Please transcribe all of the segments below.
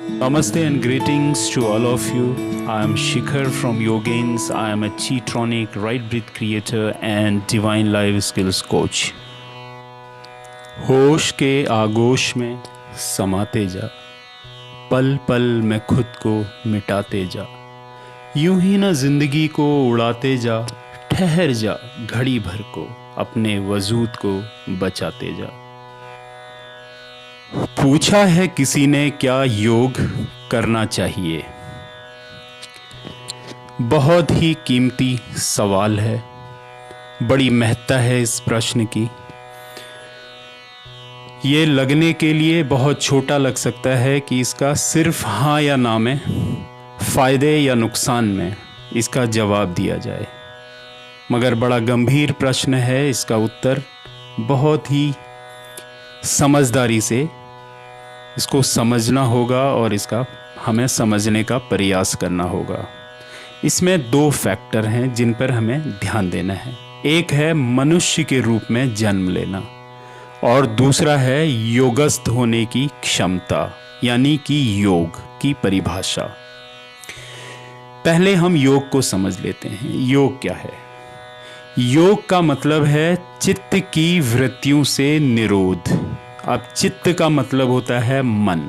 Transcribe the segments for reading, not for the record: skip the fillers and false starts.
Namaste and greetings to all of you. I am Shikhar from Yogains. I am a Chi-tronic right breath creator and divine life skills coach. होश के आगोश में समाते जा, पल पल में खुद को मिटाते जा, यूं ही ना जिंदगी को उड़ाते जा, ठहर जा घड़ी भर को अपने वजूद को बचाते जा। पूछा है किसी ने क्या योग करना चाहिए। बहुत ही कीमती सवाल है, बड़ी महत्ता है इस प्रश्न की। ये लगने के लिए बहुत छोटा लग सकता है कि इसका सिर्फ हाँ या ना में, फ़ायदे या नुकसान में इसका जवाब दिया जाए, मगर बड़ा गंभीर प्रश्न है। इसका उत्तर बहुत ही समझदारी से इसको समझना होगा और इसका हमें समझने का प्रयास करना होगा। इसमें दो फैक्टर हैं जिन पर हमें ध्यान देना है। एक है मनुष्य के रूप में जन्म लेना और दूसरा है योगस्थ होने की क्षमता, यानी कि योग की परिभाषा। पहले हम योग को समझ लेते हैं। योग क्या है? योग का मतलब है चित्त की वृत्तियों से निरोध। अब चित्त का मतलब होता है मन।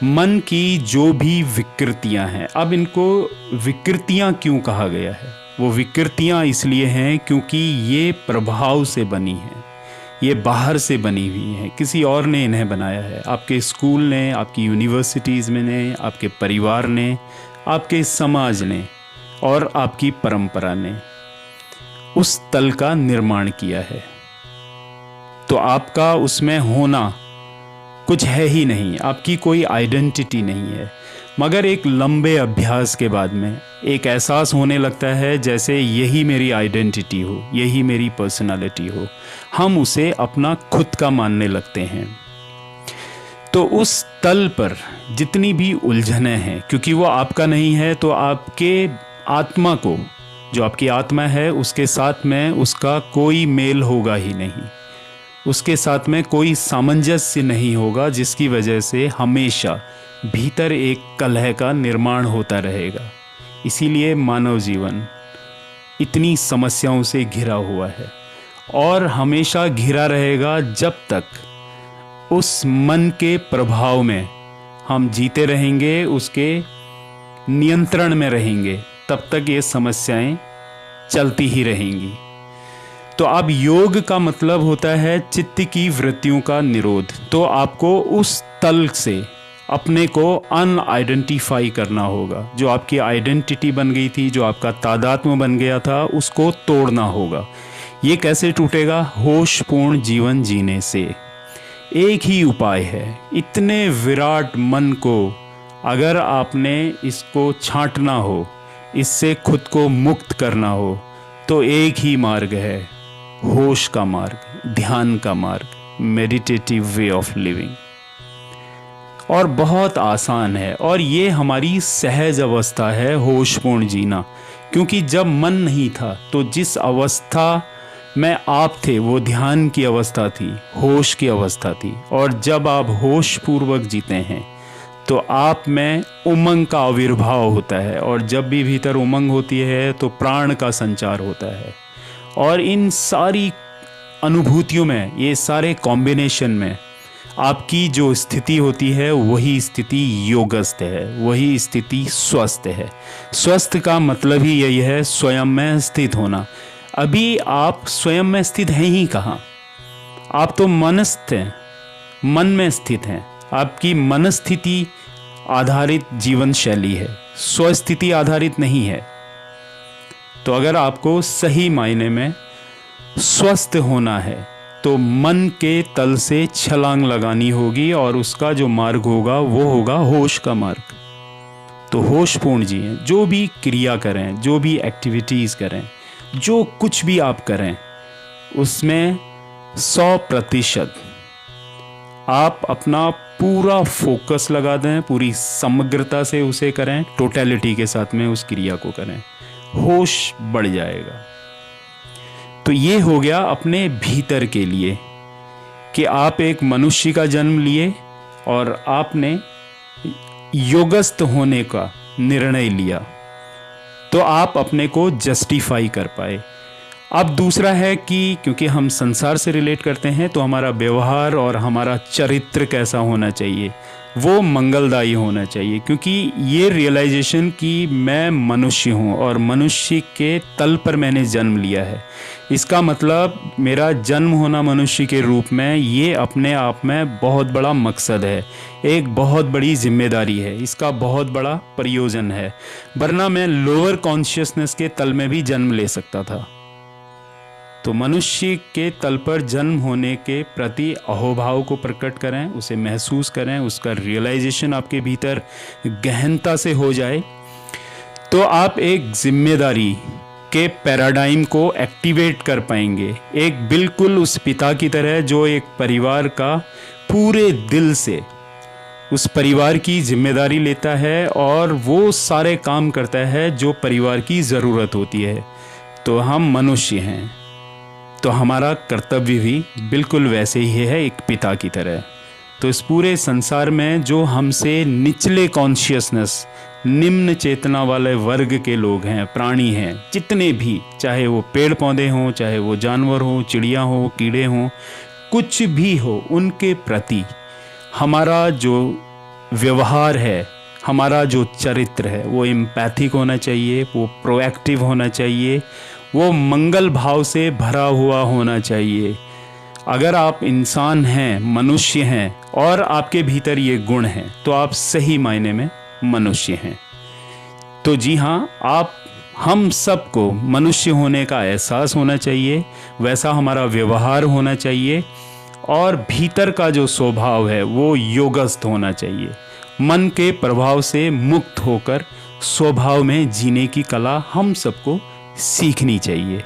मन की जो भी विकृतियां हैं, अब इनको विकृतियां क्यों कहा गया है? वो विकृतियां इसलिए हैं क्योंकि ये प्रभाव से बनी हैं, ये बाहर से बनी हुई हैं, किसी और ने इन्हें बनाया है। आपके स्कूल ने, आपकी यूनिवर्सिटीज़ में ने, आपके परिवार ने, आपके समाज ने और आपकी परंपरा ने उस तल का निर्माण किया है। तो आपका उसमें होना कुछ है ही नहीं, आपकी कोई आइडेंटिटी नहीं है। मगर एक लंबे अभ्यास के बाद में एक एहसास होने लगता है जैसे यही मेरी आइडेंटिटी हो, यही मेरी पर्सनालिटी हो। हम उसे अपना खुद का मानने लगते हैं। तो उस तल पर जितनी भी उलझनें हैं, क्योंकि वो आपका नहीं है, तो आपके आत्मा को, जो आपकी आत्मा है, उसके साथ में उसका कोई मेल होगा ही नहीं, उसके साथ में कोई सामंजस्य नहीं होगा, जिसकी वजह से हमेशा भीतर एक कलह का निर्माण होता रहेगा। इसीलिए मानव जीवन इतनी समस्याओं से घिरा हुआ है और हमेशा घिरा रहेगा जब तक उस मन के प्रभाव में हम जीते रहेंगे, उसके नियंत्रण में रहेंगे, तब तक ये समस्याएं चलती ही रहेंगी। तो अब योग का मतलब होता है चित्त की वृत्तियों का निरोध। तो आपको उस तल से अपने को अनआइडेंटिफाई करना होगा। जो आपकी आइडेंटिटी बन गई थी, जो आपका तादात्म्य बन गया था, उसको तोड़ना होगा। ये कैसे टूटेगा? होशपूर्ण जीवन जीने से। एक ही उपाय है। इतने विराट मन को अगर आपने इसको छांटना हो, इससे खुद को मुक्त करना हो, तो एक ही मार्ग है, होश का मार्ग, ध्यान का मार्ग, मेडिटेटिव वे ऑफ लिविंग। और बहुत आसान है और ये हमारी सहज अवस्था है, होशपूर्ण जीना। क्योंकि जब मन नहीं था तो जिस अवस्था में आप थे वो ध्यान की अवस्था थी, होश की अवस्था थी। और जब आप होश पूर्वक जीते हैं तो आप में उमंग का आविर्भाव होता है, और जब भी भीतर उमंग होती है तो प्राण का संचार होता है। और इन सारी अनुभूतियों में, ये सारे कॉम्बिनेशन में आपकी जो स्थिति होती है वही स्थिति योगस्थ है, वही स्थिति स्वस्थ है। स्वस्थ का मतलब ही यही है, स्वयं में स्थित होना। अभी आप स्वयं में स्थित हैं ही कहाँ? आप तो मनस्थ हैं, मन में स्थित हैं। आपकी मनस्थिति आधारित जीवन शैली है, स्वस्थिति आधारित नहीं है। तो अगर आपको सही मायने में स्वस्थ होना है तो मन के तल से छलांग लगानी होगी, और उसका जो मार्ग होगा वो होगा होश का मार्ग। तो होशपूर्ण जिएं, जो भी क्रिया करें, जो भी एक्टिविटीज़ करें, जो कुछ भी आप करें, उसमें 100% आप अपना पूरा फोकस लगा दें, पूरी समग्रता से उसे करें, टोटलिटी के साथ में उस क्रिया को करें, होश बढ़ जाएगा। तो ये हो गया अपने भीतर के लिए कि आप एक मनुष्य का जन्म लिए और आपने योगस्थ होने का निर्णय लिया तो आप अपने को जस्टिफाई कर पाए। अब दूसरा है कि क्योंकि हम संसार से रिलेट करते हैं तो हमारा व्यवहार और हमारा चरित्र कैसा होना चाहिए, वो मंगलदायी होना चाहिए। क्योंकि ये रियलाइजेशन कि मैं मनुष्य हूँ और मनुष्य के तल पर मैंने जन्म लिया है, इसका मतलब मेरा जन्म होना मनुष्य के रूप में, ये अपने आप में बहुत बड़ा मकसद है, एक बहुत बड़ी जिम्मेदारी है, इसका बहुत बड़ा प्रयोजन है। वरना मैं लोअर कॉन्शियसनेस के तल में भी जन्म ले सकता था। तो मनुष्य के तल पर जन्म होने के प्रति अहोभाव को प्रकट करें, उसे महसूस करें, उसका रियलाइजेशन आपके भीतर गहनता से हो जाए, तो आप एक जिम्मेदारी के पैराडाइम को एक्टिवेट कर पाएंगे। एक बिल्कुल उस पिता की तरह जो एक परिवार का पूरे दिल से उस परिवार की जिम्मेदारी लेता है और वो सारे काम करता है जो परिवार की ज़रूरत होती है। तो हम मनुष्य हैं, तो हमारा कर्तव्य भी बिल्कुल वैसे ही है, एक पिता की तरह। तो इस पूरे संसार में जो हमसे निचले कॉन्शियसनेस, निम्न चेतना वाले वर्ग के लोग हैं, प्राणी हैं, जितने भी, चाहे वो पेड़ पौधे हों, चाहे वो जानवर हों, चिड़िया हो, कीड़े हों, कुछ भी हो, उनके प्रति हमारा जो व्यवहार है, हमारा जो चरित्र है, वो एम्पैथिक होना चाहिए, वो प्रोएक्टिव होना चाहिए, वो मंगल भाव से भरा हुआ होना चाहिए। अगर आप इंसान हैं, मनुष्य हैं और आपके भीतर ये गुण हैं, तो आप सही मायने में मनुष्य हैं। तो जी हाँ, हम सबको मनुष्य होने का एहसास होना चाहिए, वैसा हमारा व्यवहार होना चाहिए और भीतर का जो स्वभाव है वो योगस्थ होना चाहिए। मन के प्रभाव से मुक्त होकर स्वभाव में जीने की कला हम सबको सीखनी चाहिए।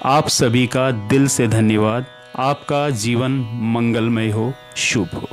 आप सभी का दिल से धन्यवाद। आपका जीवन मंगलमय हो, शुभ हो।